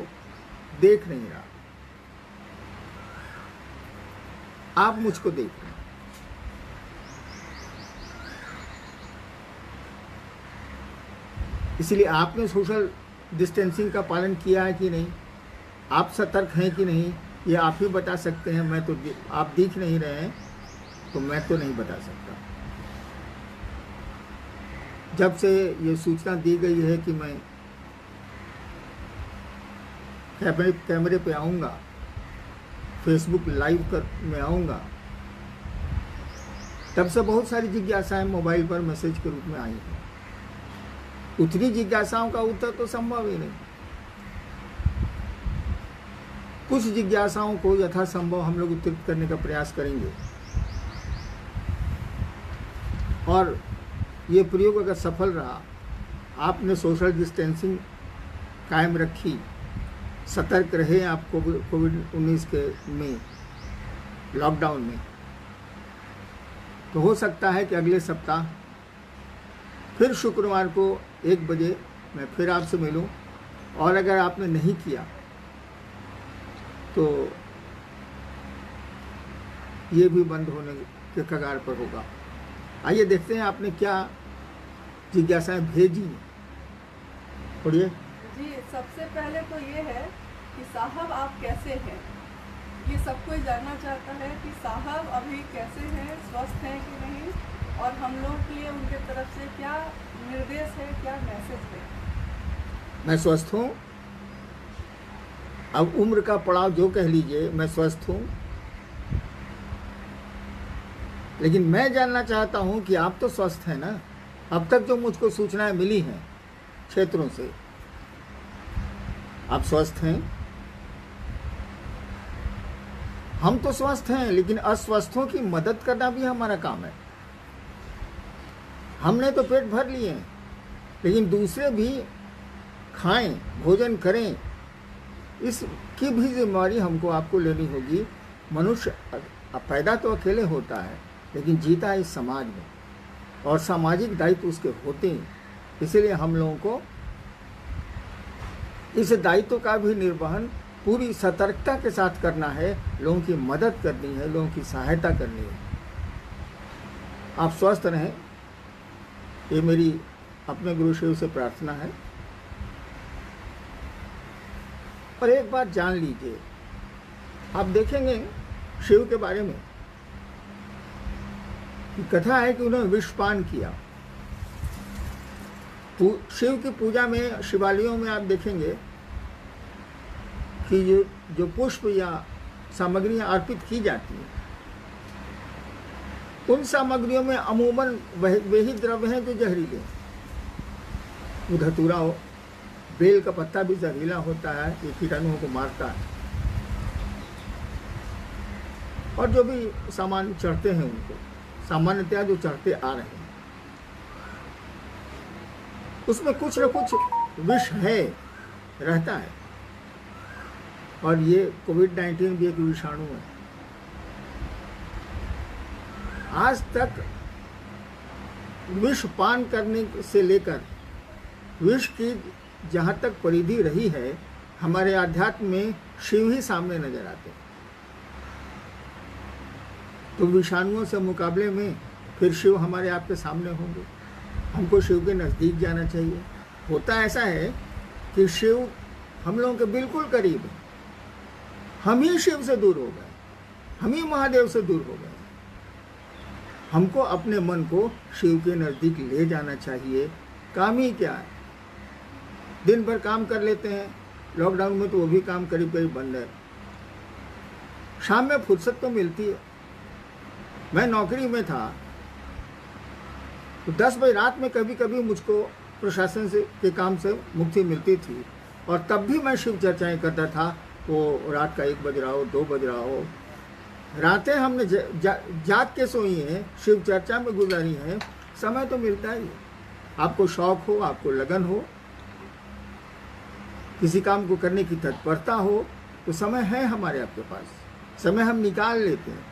देख नहीं रहा, आप मुझको देख रहे हैं। इसलिए आपने सोशल डिस्टेंसिंग का पालन किया है कि नहीं, आप सतर्क हैं कि नहीं, ये आप ही बता सकते हैं। मैं तो, आप दिख नहीं रहे हैं तो मैं तो नहीं बता सकता। जब से ये सूचना दी गई है कि मैं कैमरे पे आऊँगा, फेसबुक लाइव में आऊँगा, तब से बहुत सारी जिज्ञासाएं मोबाइल पर मैसेज के रूप में आई हैं। उतनी जिज्ञासाओं का उत्तर तो संभव ही नहीं। कुछ जिज्ञासाओं को यथासंभव हम लोग उत्तरित करने का प्रयास करेंगे, और ये प्रयोग अगर सफल रहा, आपने सोशल डिस्टेंसिंग कायम रखी, सतर्क रहे आप कोविड-19 के में लॉकडाउन में, तो हो सकता है कि अगले सप्ताह फिर शुक्रवार को 1 बजे मैं फिर आपसे मिलूं। और अगर आपने नहीं किया तो ये भी बंद होने के कगार पर होगा। आइए देखते हैं आपने क्या जिज्ञासाएं भेजी हैं। पढ़िए। जी, सबसे पहले तो ये है कि साहब आप कैसे हैं। ये सब कोई जानना चाहता है कि साहब अभी कैसे हैं, स्वस्थ हैं कि नहीं, और हम लोग के लिए उनके तरफ से क्या निर्देश है, क्या मैसेज है। मैं स्वस्थ हूँ। अब उम्र का पड़ाव जो कह लीजिए, मैं स्वस्थ हूँ। लेकिन मैं जानना चाहता हूँ कि आप तो स्वस्थ हैं ना। अब तक जो मुझको सूचनाएं मिली हैं क्षेत्रों से, आप स्वस्थ हैं। हम तो स्वस्थ हैं, लेकिन अस्वस्थों की मदद करना भी हमारा काम है। हमने तो पेट भर लिए हैं, लेकिन दूसरे भी खाएं, भोजन करें, इसकी भी जिम्मेवारी हमको आपको लेनी होगी। मनुष्य पैदा तो अकेले होता है, लेकिन जीता है इस समाज में, और सामाजिक दायित्व उसके होते हैं। इसलिए हम लोगों को इस दायित्व का भी निर्वहन पूरी सतर्कता के साथ करना है। लोगों की मदद करनी है, लोगों की सहायता करनी है। आप स्वस्थ रहें, ये मेरी अपने गुरु शिव से प्रार्थना है। और एक बात जान लीजिए, आप देखेंगे शिव के बारे में कि कथा है कि उन्होंने विषपान किया। शिव की पूजा में, शिवालयों में आप देखेंगे कि जो पुष्प या सामग्रियां अर्पित की जाती हैं, उन सामग्रियों में अमूमन वे ही द्रव्य हैं जो जहरीले हैं। वो धतूरा हो, बेल का पत्ता भी जहरीला होता है, ये कीटाणुओं को मारता है। और जो भी सामान चढ़ते हैं उनको, सामान्यतया जो चढ़ते आ रहे हैं, उसमें कुछ न कुछ विष है, रहता है। और ये कोविड-19 भी एक विषाणु है। आज तक विष पान करने से लेकर विष की जहाँ तक परिधि रही है, हमारे अध्यात्म में शिव ही सामने नजर आते हैं। तो विषाणुओं से मुकाबले में फिर शिव हमारे आपके सामने होंगे। हमको शिव के नज़दीक जाना चाहिए। होता ऐसा है कि शिव हम लोगों के बिल्कुल करीब है, हम ही शिव से दूर हो गए, हम ही महादेव से दूर हो गए। हमको अपने मन को शिव के नज़दीक ले जाना चाहिए। काम ही क्या है, दिन भर काम कर लेते हैं। लॉकडाउन में तो वो भी काम करीब करीब बंद है। शाम में फुर्सत तो मिलती है। मैं नौकरी में था तो 10 बजे रात में कभी कभी मुझको प्रशासन से के काम से मुक्ति मिलती थी, और तब भी मैं शिव चर्चाएं करता था। वो रात का 1 बज रहा हो, 2 बज रहा हो, रातें हमने जाग के सोई हैं, शिव चर्चा में गुजारी हैं। समय तो मिलता ही है। आपको शौक हो, आपको लगन हो, किसी काम को करने की तत्परता हो, तो समय है हमारे आपके पास, समय हम निकाल लेते हैं।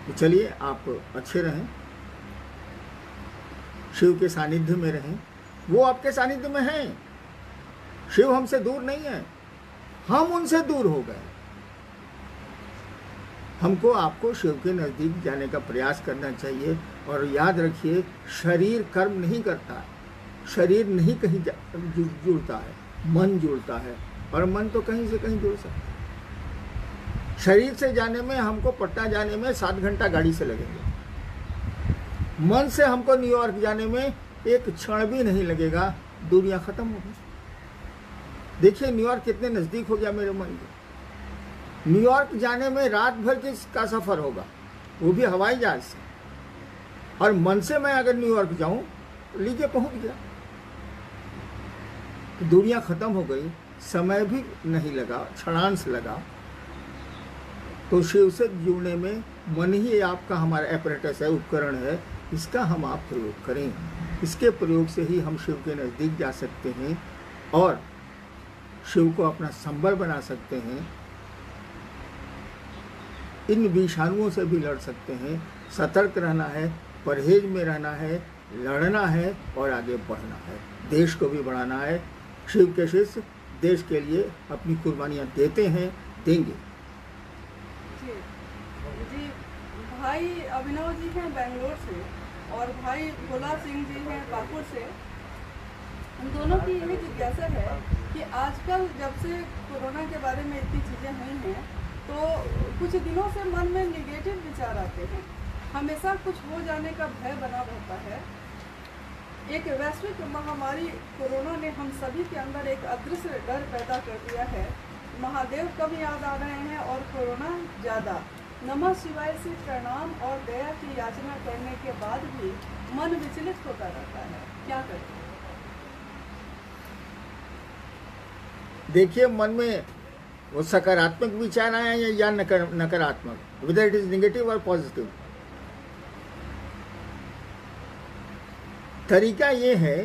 तो चलिए, आप अच्छे रहें, शिव के सानिध्य में रहें। वो आपके सानिध्य में हैं। शिव हमसे दूर नहीं है, हम उनसे दूर हो गए। हमको आपको शिव के नज़दीक जाने का प्रयास करना चाहिए। और याद रखिए, शरीर कर्म नहीं करता, शरीर नहीं कहीं जुड़ता है, मन जुड़ता है, और मन तो कहीं से कहीं जुड़ सकता है। शरीर से जाने में हमको पटना जाने में 7 घंटा गाड़ी से लगेंगे, मन से हमको न्यूयॉर्क जाने में एक क्षण भी नहीं लगेगा, दुनिया खत्म हो गई। देखिए न्यूयॉर्क कितने नज़दीक हो गया मेरे मन के। न्यूयॉर्क जाने में रात भर का सफ़र होगा, वो भी हवाई जहाज से, और मन से मैं अगर न्यूयॉर्क जाऊं तो लीजिए पहुंच गया। दुनिया खत्म हो गई, समय भी नहीं लगा, क्षणांश लगा। तो शिव से जुड़ने में मन ही आपका हमारा एपरेटस है, उपकरण है, इसका हम आप प्रयोग करें। इसके प्रयोग से ही हम शिव के नज़दीक जा सकते हैं और शिव को अपना संबल बना सकते हैं, इन विषाणुओं से भी लड़ सकते हैं। सतर्क रहना है, परहेज में रहना है, लड़ना है और आगे बढ़ना है, देश को भी बढ़ाना है। शिव के शिष्य देश के लिए अपनी कुर्बानियाँ देते हैं, देंगे। जी जी, भाई अभिनव जी हैं बेंगलोर से और भाई भोला सिंह जी हैं कानपुर से। उन दोनों की यही जिज्ञासा है कि आजकल जब से कोरोना के बारे में इतनी चीज़ें हुई हैं तो कुछ दिनों से मन में निगेटिव विचार आते हैं, हमेशा कुछ हो जाने का भय बना रहता है। एक वैश्विक महामारी कोरोना ने हम सभी के अंदर एक अदृश्य डर पैदा कर दिया है। महादेव कम याद आ रहे हैं और कोरोना ज़्यादा। नमः शिवाय से प्रणाम और दया की याचना करने के बाद भी मन विचलित होता रहता है, क्या करें? देखिए मन में वो सकारात्मक विचार आए या नकारात्मक, whether it is negative or positive, तरीका ये है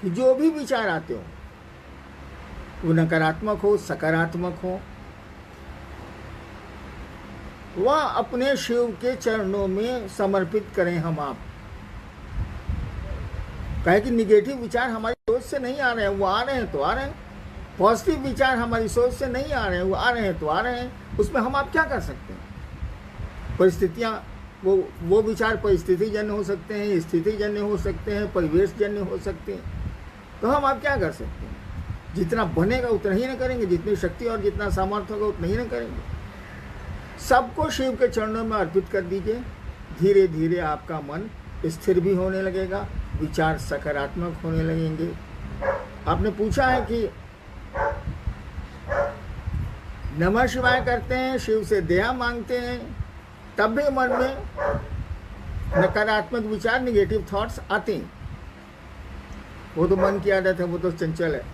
कि जो भी विचार आते हो वो नकारात्मक हो सकारात्मक हो, वह अपने शिव के चरणों में समर्पित करें हम आप। कहे कि निगेटिव विचार हमारी सोच से नहीं आ रहे हैं, वो आ रहे हैं तो आ रहे हैं। पॉजिटिव विचार हमारी सोच से नहीं आ रहे हैं, वो आ रहे हैं तो आ रहे हैं। उसमें हम आप क्या कर सकते हैं? परिस्थितियाँ, वो विचार परिस्थिति जन्य हो सकते हैं, स्थिति जन्य हो सकते हैं, परिवेश जन्य हो सकते हैं। तो हम आप क्या कर सकते हैं? जितना बनेगा उतना ही ना करेंगे, जितनी शक्ति और जितना सामर्थ्य होगा उतना ही ना करेंगे। सबको शिव के चरणों में अर्पित कर दीजिए। धीरे धीरे आपका मन स्थिर भी होने लगेगा, विचार सकारात्मक होने लगेंगे। आपने पूछा है कि नमः शिवाय करते हैं, शिव से दया मांगते हैं, तब भी मन में नकारात्मक विचार, निगेटिव थॉट्स आते हैं। वो तो मन की आदत है, वो तो चंचल है।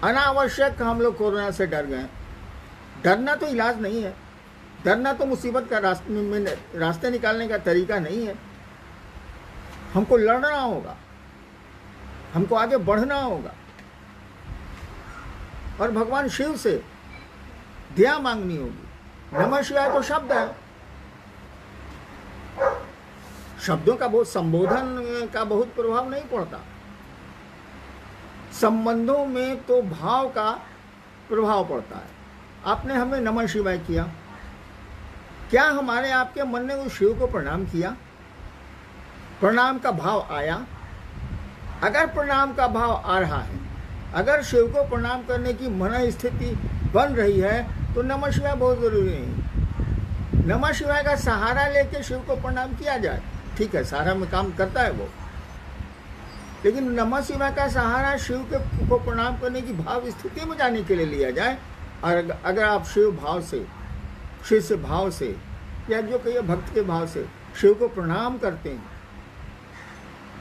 अनावश्यक हम लोग कोरोना से डर गए। डरना तो इलाज नहीं है, डरना तो मुसीबत का रास्ते निकालने का तरीका नहीं है। हमको लड़ना होगा, हमको आगे बढ़ना होगा और भगवान शिव से दया मांगनी होगी। नमः शिवाय तो शब्द है, शब्दों का बहुत संबोधन का बहुत प्रभाव नहीं पड़ता। संबंधों में तो भाव का प्रभाव पड़ता है। आपने हमें नमः शिवाय किया, क्या हमारे आपके मन ने उस शिव को प्रणाम किया? प्रणाम का भाव आया? अगर प्रणाम का भाव आ रहा है, अगर शिव को प्रणाम करने की मन स्थिति बन रही है, तो नमः शिवाय बहुत जरूरी नहीं। नमः शिवाय का सहारा लेके शिव को प्रणाम किया जाए, ठीक है, सहारा में काम करता है वो, लेकिन नमः शिवाय का सहारा शिव को प्रणाम करने की भाव स्थिति में जाने के लिए लिया जाए। और अगर आप शिव भाव से, शिव से भाव से, या जो कहिए भक्त के भाव से शिव को प्रणाम करते हैं,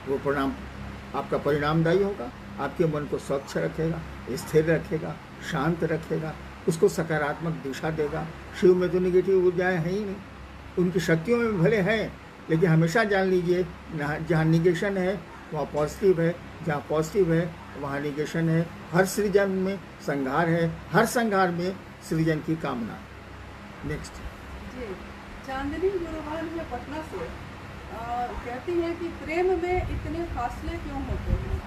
वो प्रणाम आपका परिणामदायी होगा, आपके मन को स्वच्छ रखेगा, स्थिर रखेगा, शांत रखेगा, उसको सकारात्मक दिशा देगा। शिव में तो निगेटिव ऊर्जाएँ हैं ही नहीं, उनकी शक्तियों में भले हैं, लेकिन हमेशा जान लीजिए जहाँ निगेशन है वहाँ पॉजिटिव है, जहाँ पॉजिटिव है वहाँ निगेशन है। हर सृजन में संहार है, हर संहार में सृजन की कामना। नेक्स्ट जी, चांदनी गुरुवान है पटना से, कहती हैं कि प्रेम में इतने फासले क्यों होते हैं,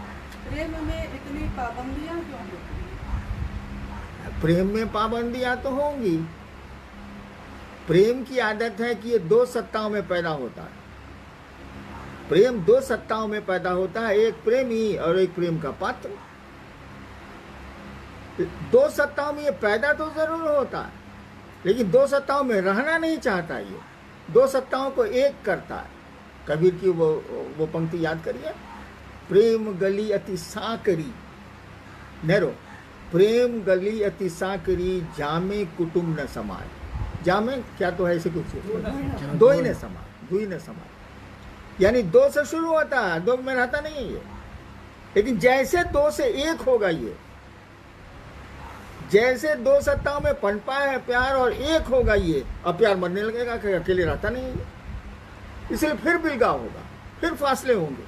प्रेम में इतनी पाबंदियां क्यों होती हैं? प्रेम में पाबंदियां तो होंगी। प्रेम की आदत है कि ये दो सत्ताओं में पैदा होता है। प्रेम दो सत्ताओं में पैदा होता है, एक प्रेमी और एक प्रेम का पात्र। दो सत्ताओं में ये पैदा तो जरूर होता है, लेकिन दो सत्ताओं में रहना नहीं चाहता। ये दो सत्ताओं को एक करता है। कबीर की वो पंक्ति याद करिए, प्रेम गली अति साकरी, नेरो, प्रेम गली अति साकरी, जामे कुटुंब न समाज। जामे क्या तो है ऐसे कुछ, दो ही न समाज, दो ही न समाज, यानी दो से शुरू होता है, दो में रहता नहीं है ये। लेकिन जैसे दो से एक होगा ये, जैसे दो सत्ताओं में पनपा है प्यार और एक होगा ये, अब प्यार मरने लगेगा कि अकेले रहता नहीं है। इसलिए फिर बिलगाव होगा, फिर फासले होंगे,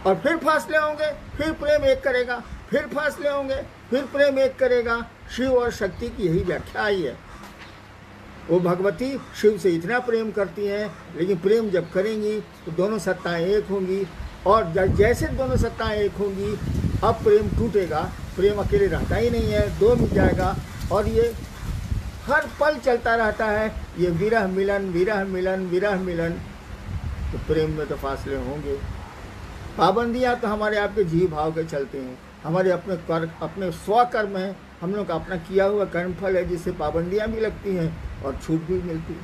और फिर फासले होंगे, फिर प्रेम एक करेगा, फिर फासले होंगे, फिर प्रेम एक करेगा। शिव और शक्ति की यही व्याख्या आई है। वो भगवती शिव से इतना प्रेम करती हैं, लेकिन प्रेम जब करेंगी तो दोनों सत्ताएं एक होंगी, और जैसे दोनों सत्ताएं एक होंगी, अब प्रेम टूटेगा। प्रेम अकेले रहता ही नहीं है, दो मिल जाएगा, और ये हर पल चलता रहता है। ये विरह मिलन, विरह मिलन, विरह मिलन। तो प्रेम में तो फासले होंगे। पाबंदियाँ तो हमारे आपके जीव भाव के चलते हैं, हमारे अपने कर्म, अपने स्वकर्म है, हम लोग का अपना किया हुआ कर्मफल है, जिससे पाबंदियाँ भी लगती हैं और छूट भी मिलती है।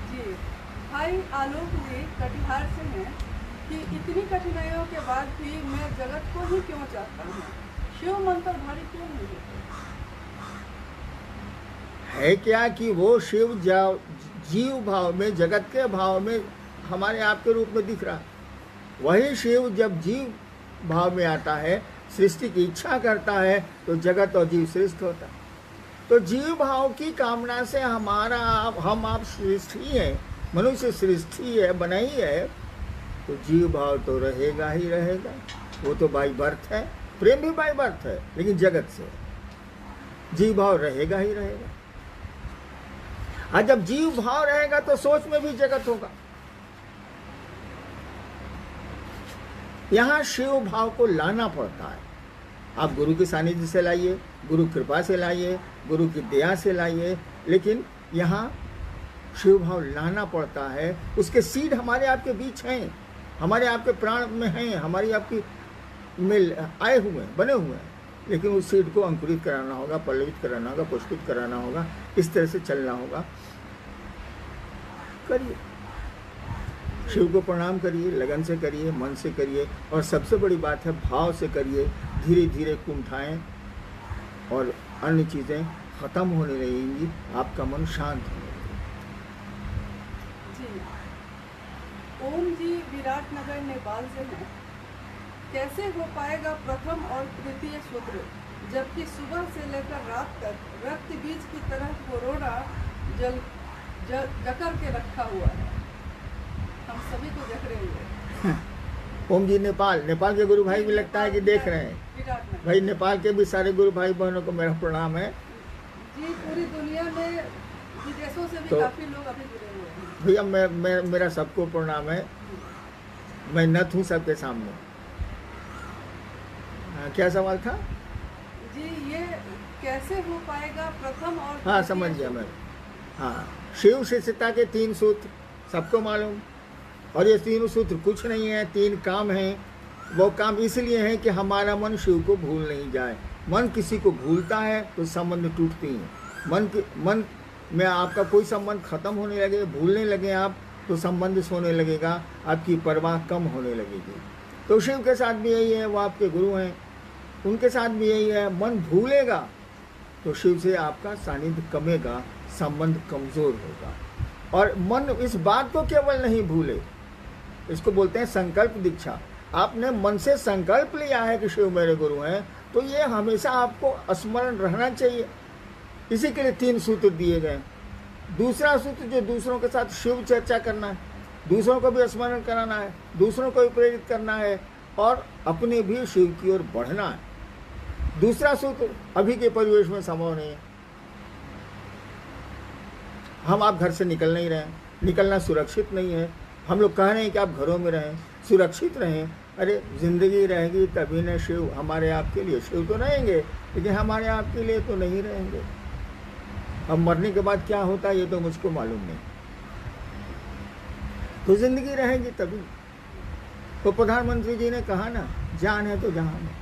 जी, भाई आलोक जी कटिहार से हैं कि इतनी कठिनाइयों के बाद भी मैं जगत को ही क्यों चाहता हूँ, शिव मंत्र भारी क्यों नहीं होते? है क्या कि वो शिव जीव भाव में, जगत के भाव में हमारे आपके रूप में दिख रहा है। वही शिव जब जीव भाव में आता है, सृष्टि की इच्छा करता है, तो जगत और जीव सृष्टि होता है। तो जीव भाव की कामना से हम आप सृष्टि है, मनुष्य सृष्टि है, बनाई है, तो जीव भाव तो रहेगा ही रहेगा। वो तो बाई बर्थ है, प्रेम भी बाई बर्थ है, लेकिन जगत से जीव भाव रहेगा ही रहेगा। और जब जीव भाव रहेगा तो सोच में भी जगत होगा। यहाँ शिव भाव को लाना पड़ता है। आप गुरु के सानिध्य से लाइए, गुरु कृपा से लाइए, गुरु की दया से लाइए, लेकिन यहाँ शिव भाव लाना पड़ता है। उसके सीड हमारे आपके बीच हैं, हमारे आपके प्राण में हैं, हमारी आपकी में आए हुए हैं, बने हुए हैं, लेकिन उस सीड को अंकुरित कराना होगा, पल्लवित कराना होगा, पुष्पित कराना होगा, इस तरह से चलना होगा। करिए, शिव को प्रणाम करिए, लगन से करिए, मन से करिए, और सबसे बड़ी बात है भाव से करिए। धीरे धीरे कुंठाएं और अन्य चीज़ें खत्म होने लगेंगी, आपका मन शांत होने लगेगा। जी, ओम जी विराटनगर नेपाल से हैं। कैसे हो पाएगा प्रथम और तृतीय सूत्र, जबकि सुबह से लेकर रात तक रक्त बीज की तरह कोरोना जकड़ के रखा हुआ है, हम सभी को जकड़े हुए। ओम जी नेपाल के गुरु भाई भी लगता है कि देख रहे हैं। भाई नेपाल के भी सारे गुरु भाई बहनों को मेरा प्रणाम है जी। पूरी दुनिया में विदेशों से भी तो काफी लोग अभी जुड़े हुए हैं। भैया मेरा सबको प्रणाम है। मैं नत हूँ सबके सामने। क्या सवाल था जी? ये कैसे हो पाएगा प्रथम और हाँ समझ गया मैं। हाँ, शिव शिष्यता के 3 सूत्र सबको मालूम, और ये 3 सूत्र कुछ नहीं है, 3 काम हैं। वो काम इसलिए है कि हमारा मन शिव को भूल नहीं जाए। मन किसी को भूलता है तो संबंध टूटती हैं। मन में आपका कोई संबंध खत्म होने लगे, भूलने लगे आप, तो संबंध सोने लगेगा, आपकी परवाह कम होने लगेगी। तो शिव के साथ भी यही है, वो आपके गुरु हैं, उनके साथ भी यही है। मन भूलेगा तो शिव से आपका सानिध्य कमेगा, संबंध कमज़ोर होगा। और मन इस बात को केवल नहीं भूले, इसको बोलते हैं संकल्प दीक्षा। आपने मन से संकल्प लिया है कि शिव मेरे गुरु हैं, तो ये हमेशा आपको स्मरण रहना चाहिए। इसी के लिए 3 सूत्र दिए गए। दूसरा सूत्र जो दूसरों के साथ शिव चर्चा करना है, दूसरों को भी स्मरण कराना है, दूसरों को भी प्रेरित करना है, और अपने भी शिव की ओर बढ़ना है। दूसरा सूत्र अभी के परिवेश में संभव नहीं है। हम आप घर से निकल नहीं रहे, निकलना सुरक्षित नहीं है। हम लोग कह रहे हैं कि आप घरों में रहें, सुरक्षित रहें। अरे जिंदगी रहेगी तभी न शिव हमारे आपके लिए। शिव तो रहेंगे, लेकिन हमारे आपके लिए तो नहीं रहेंगे। अब मरने के बाद क्या होता है ये तो मुझको मालूम नहीं। तो जिंदगी रहेगी तभी। तो प्रधानमंत्री जी ने कहा ना, जान है तो जहान है।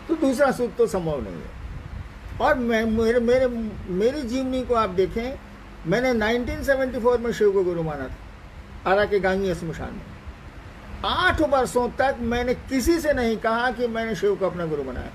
तो दूसरा सुख तो संभव नहीं है। और मेरी जीवनी को आप देखें, मैंने 1974 में शिव को गुरु माना था, आरा के गांगी स्मशान में। 8 वर्षों तक मैंने किसी से नहीं कहा कि मैंने शिव को अपना गुरु बनाया।